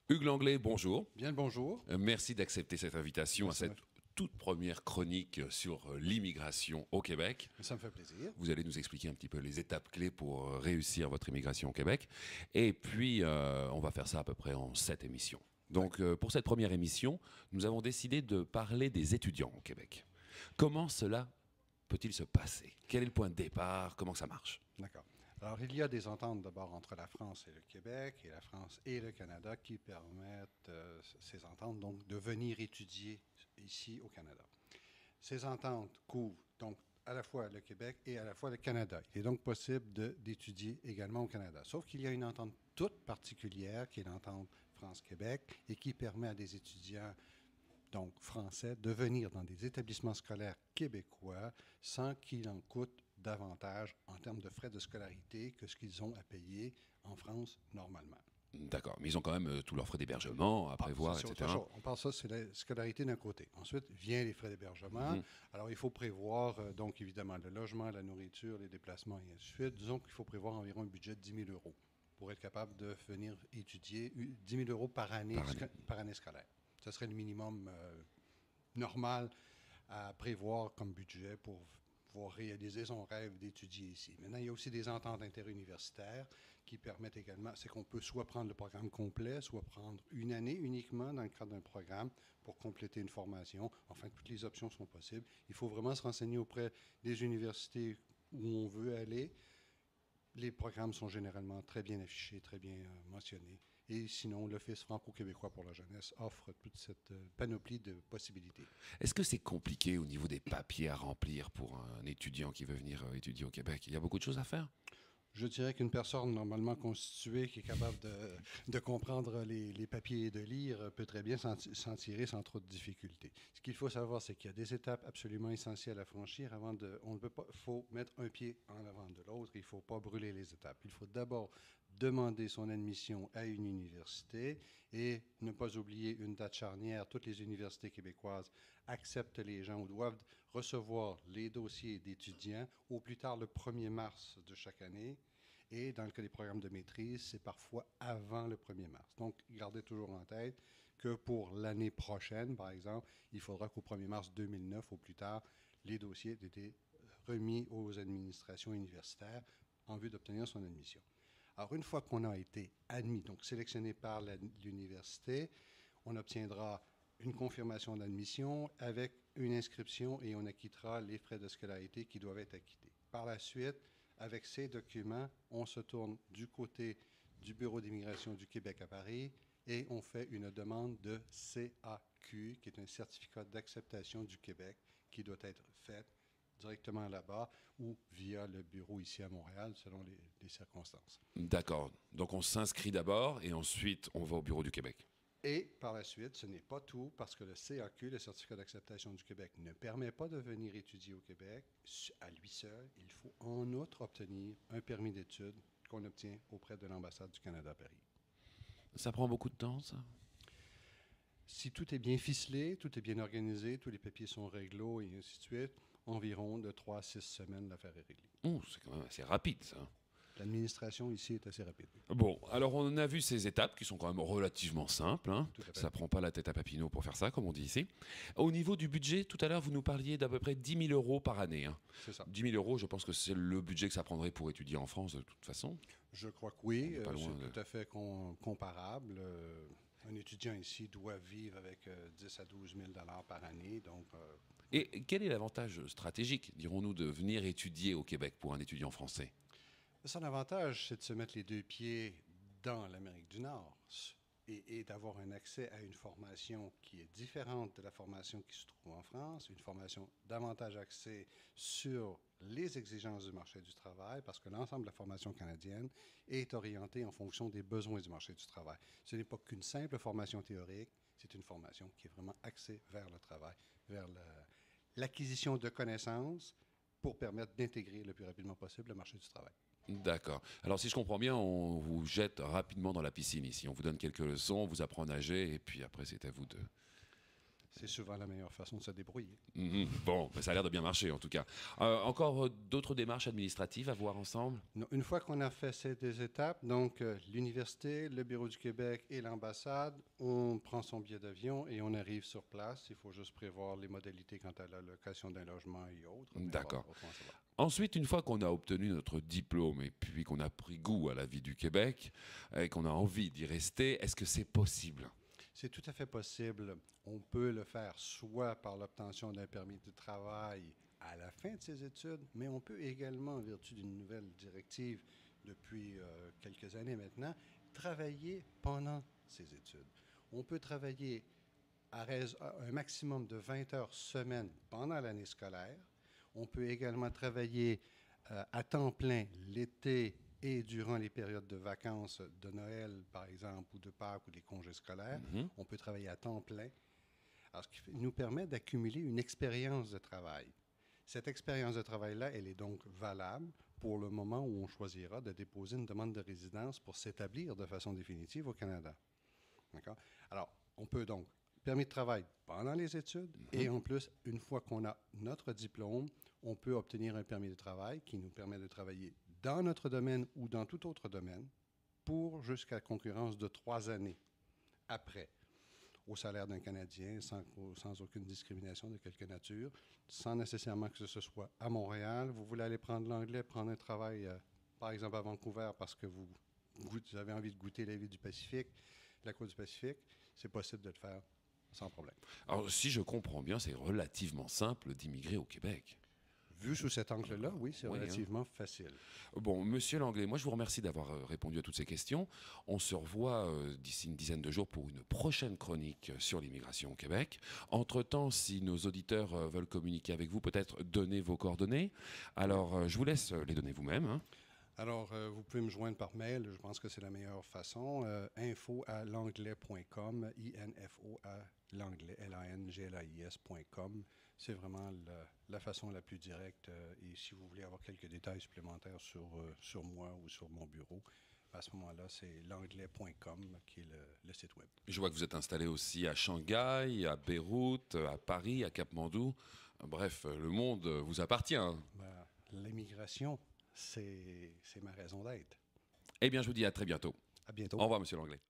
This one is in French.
Hugues Langlais, bonjour. Bien le bonjour. Merci d'accepter cette invitation Merci, à cette toute première chronique sur l'immigration au Québec. ça me fait plaisir. Vous allez nous expliquer un petit peu les étapes clés pour réussir votre immigration au Québec. Et puis, on va faire ça à peu près en 7 émissions. Donc, pour cette première émission, nous avons décidé de parler des étudiants au Québec. Comment cela peut-il se passer? Quel est le point de départ? Comment ça marche? D'accord. Alors, il y a des ententes d'abord entre la France et le Québec et la France et le Canada qui permettent ces ententes donc de venir étudier ici au Canada. Ces ententes couvrent donc à la fois le Québec et à la fois le Canada. Il est donc possible d'étudier également au Canada. Sauf qu'il y a une entente toute particulière qui est l'entente France-Québec et qui permet à des étudiants donc français, de venir dans des établissements scolaires québécois sans qu'il en coûte davantage en termes de frais de scolarité que ce qu'ils ont à payer en France normalement. D'accord, mais ils ont quand même tous leurs frais d'hébergement à prévoir, C'est etc. autre chose. On parle ça, c'est la scolarité d'un côté. Ensuite, vient les frais d'hébergement. Alors, il faut prévoir, donc évidemment, le logement, la nourriture, les déplacements et ainsi de suite. Disons qu'il faut prévoir environ un budget de 10 000 euros pour être capable de venir étudier 10 000 euros par année scolaire. Ce serait le minimum normal à prévoir comme budget pour pouvoir réaliser son rêve d'étudier ici. Maintenant, il y a aussi des ententes interuniversitaires qui permettent également, c'est qu'on peut soit prendre le programme complet, soit prendre une année uniquement dans le cadre d'un programme pour compléter une formation. Enfin, toutes les options sont possibles. Il faut vraiment se renseigner auprès des universités où on veut aller. Les programmes sont généralement très bien affichés, très bien mentionnés. Et sinon, l'Office franco-québécois pour la jeunesse offre toute cette panoplie de possibilités. Est-ce que c'est compliqué au niveau des papiers à remplir pour un étudiant qui veut venir étudier au Québec? Il y a beaucoup de choses à faire? Je dirais qu'une personne normalement constituée qui est capable de comprendre les papiers et de lire peut très bien s'en tirer sans trop de difficultés. Ce qu'il faut savoir, c'est qu'il y a des étapes absolument essentielles à franchir avant de... On ne peut pas... Il faut mettre un pied en avant de l'autre. Il ne faut pas brûler les étapes. Il faut d'abord demander son admission à une université et ne pas oublier une date charnière. Toutes les universités québécoises acceptent les gens ou doivent recevoir les dossiers d'étudiants au plus tard le 1er mars de chaque année. Et dans le cas des programmes de maîtrise, c'est parfois avant le 1er mars. Donc, gardez toujours en tête que pour l'année prochaine, par exemple, il faudra qu'au 1er mars 2009, au plus tard, les dossiers aient été remis aux administrations universitaires en vue d'obtenir son admission. Alors, une fois qu'on a été admis, donc sélectionné par l'université, on obtiendra une confirmation d'admission avec une inscription et on acquittera les frais de scolarité qui doivent être acquittés. Par la suite, avec ces documents, on se tourne du côté du Bureau d'immigration du Québec à Paris et on fait une demande de CAQ, qui est un certificat d'acceptation du Québec, qui doit être faite directement là-bas ou via le bureau ici à Montréal, selon les circonstances. D'accord. Donc on s'inscrit d'abord et ensuite on va au bureau du Québec. Et par la suite, ce n'est pas tout, parce que le CAQ, le certificat d'acceptation du Québec, ne permet pas de venir étudier au Québec à lui seul. Il faut en outre obtenir un permis d'études qu'on obtient auprès de l'ambassade du Canada à Paris. Ça prend beaucoup de temps, ça? Si tout est bien ficelé, tout est bien organisé, tous les papiers sont réglo et ainsi de suite, environ de 3 à 6 semaines, l'affaire est réglée. Oh, c'est quand même assez rapide, ça. L'administration ici est assez rapide. Bon, alors on a vu ces étapes qui sont quand même relativement simples. Hein. Tout à fait. Ça prend pas la tête à Papineau pour faire ça, comme on dit ici. Au niveau du budget, tout à l'heure, vous nous parliez d'à peu près 10 000 euros par année. Hein. C'est ça. 10 000 euros, je pense que c'est le budget que ça prendrait pour étudier en France, de toute façon. Je crois que oui, On est pas loin c'est de- tout à fait comparable. Un étudiant ici doit vivre avec 10 à 12 000 par année, donc... Et quel est l'avantage stratégique, dirons-nous, de venir étudier au Québec pour un étudiant français? Son avantage, c'est de se mettre les deux pieds dans l'Amérique du Nord et d'avoir un accès à une formation qui est différente de la formation qui se trouve en France, une formation davantage axée sur les exigences du marché du travail, parce que l'ensemble de la formation canadienne est orientée en fonction des besoins du marché du travail. Ce n'est pas qu'une simple formation théorique, c'est une formation qui est vraiment axée vers le travail, vers l'acquisition de connaissances pour permettre d'intégrer le plus rapidement possible le marché du travail. D'accord. Alors si je comprends bien, on vous jette rapidement dans la piscine ici. On vous donne quelques leçons, on vous apprend à nager, et puis après c'est à vous de... C'est souvent la meilleure façon de se débrouiller. Bon, ça a l'air de bien marcher en tout cas. Encore d'autres démarches administratives à voir ensemble? Non, une fois qu'on a fait ces deux étapes, donc l'université, le Bureau du Québec et l'ambassade, on prend son billet d'avion et on arrive sur place. Il faut juste prévoir les modalités quant à la location d'un logement et autres. D'accord. Ensuite, une fois qu'on a obtenu notre diplôme et puis qu'on a pris goût à la vie du Québec et qu'on a envie d'y rester, est-ce que c'est possible? C'est tout à fait possible. On peut le faire soit par l'obtention d'un permis de travail à la fin de ses études, mais on peut également, en vertu d'une nouvelle directive depuis quelques années maintenant, travailler pendant ses études. On peut travailler à un maximum de 20 heures semaine pendant l'année scolaire. On peut également travailler à temps plein l'été et durant les périodes de vacances de Noël, par exemple, ou de Pâques ou des congés scolaires. On peut travailler à temps plein. Alors, ce qui nous permet d'accumuler une expérience de travail. Cette expérience de travail-là, elle est donc valable pour le moment où on choisira de déposer une demande de résidence pour s'établir de façon définitive au Canada. D'accord? Alors, on peut donc permis de travail pendant les études et en plus, une fois qu'on a notre diplôme, on peut obtenir un permis de travail qui nous permet de travailler dans notre domaine ou dans tout autre domaine pour jusqu'à concurrence de 3 années après, au salaire d'un Canadien, sans aucune discrimination de quelque nature, sans nécessairement que ce soit à Montréal. Vous voulez aller prendre l'anglais, prendre un travail, par exemple à Vancouver, parce que vous avez envie de goûter la vie du Pacifique, la côte du Pacifique, c'est possible de le faire sans problème. Alors, si je comprends bien, c'est relativement simple d'immigrer au Québec. Vu sous cet angle-là, oui, c'est relativement facile. Bon, Monsieur Langlais, moi je vous remercie d'avoir répondu à toutes ces questions. On se revoit d'ici une dizaine de jours pour une prochaine chronique sur l'immigration au Québec. Entre-temps, si nos auditeurs veulent communiquer avec vous, peut-être donner vos coordonnées. Alors, je vous laisse les donner vous-même. Hein. Alors, vous pouvez me joindre par mail, je pense que c'est la meilleure façon. info@langlais.com, info à l'anglais, langlais.com. C'est vraiment la façon la plus directe. Et si vous voulez avoir quelques détails supplémentaires sur moi ou sur mon bureau, à ce moment-là, c'est langlais.com qui est le site web. Je vois que vous êtes installé aussi à Shanghai, à Beyrouth, à Paris, à Katmandou. Bref, le monde vous appartient. L'immigration, c'est ma raison d'être. Eh bien, je vous dis à très bientôt. À bientôt. Au revoir, Monsieur Langlais.